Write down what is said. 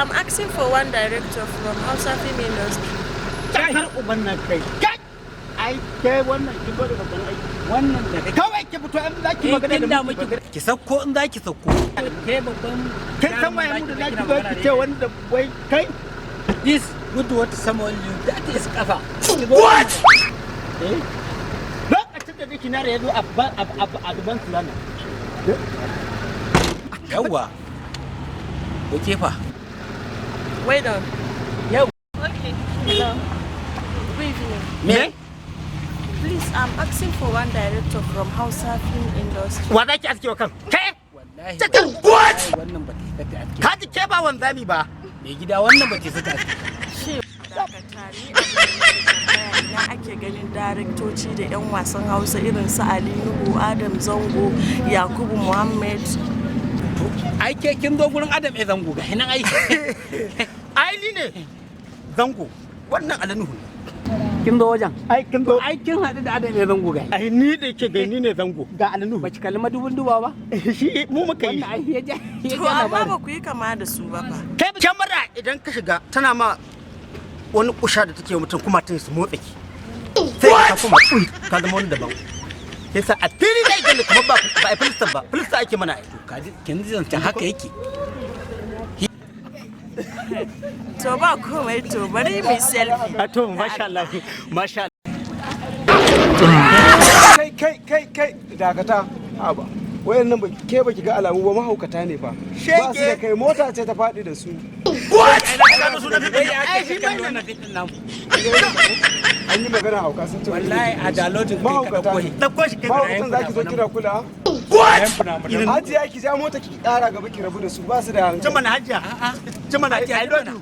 I'm asking for one director from Hausa film industry. Kai har uban nan kai. Ai kai wannan ki bari babban aiki. Wannan da kai. Kawai ki fito in zaki magana da mu. Ki sauko in zaki sauko. Kai babban. Kai san waye mu da zaki zo ki ce wanda wai kai. This good what someone you that is kafa. What? Lokacin da nake na yazo a duban fulana. Yawwa. Oke fa. Wait on. Yau. Okay. Hello. Good evening. Me? Please, I'm asking for one director from Hausa film industry. Wa zaki aske wa kan? Kai? Wallahi. Cikin what? Wannan ba ta saka aske. Ka ji ke ba wanzami ba. Me gida wannan ba ta saka aske. Shi dakatari na ake ganin daraktoci da 'yan wasan Hausa irin su Ali Nuhu, Adam Zango, Yakubu Muhammad. Ai ke kin zo gurin Adam e Zango ga hinan ai. Ai ni ne Zango. Wannan Alanuhu. Kin zo wajen. Ai kin zo. Ai kin haɗu da Adam e Zango ga. Ai ni da ke gani ne Zango ga Alanuhu. Ba ki kalli madubin duba ba? Shi mu muka yi. Wannan ai ya ja. To amma ba ku yi kama da su ba fa. Kai kyamara idan ka shiga tana ma wani kusha da take mutum kuma tun su motsa ki. Sai ka kuma ka zama wani daban. Yasa a fili da idan kamar ba a filista ba. Filista ake mana ai. Kaji kin ji zance haka yake. To ba komai to bari mu selfie. A to masha Allah. Masha Kai dakata haba wayannan ke baki ga alamu ba mahaukata ne fa ba su da kai mota ce ta faɗi da su an yi magana hauka sun ce wallahi a downloading mahaukata ne mahaukatan za ki zo kira kula hajiya ki ja mota ki kara gaba ki rabu da su ba su da hankali Jama'a hajiya. Jama'a I love you.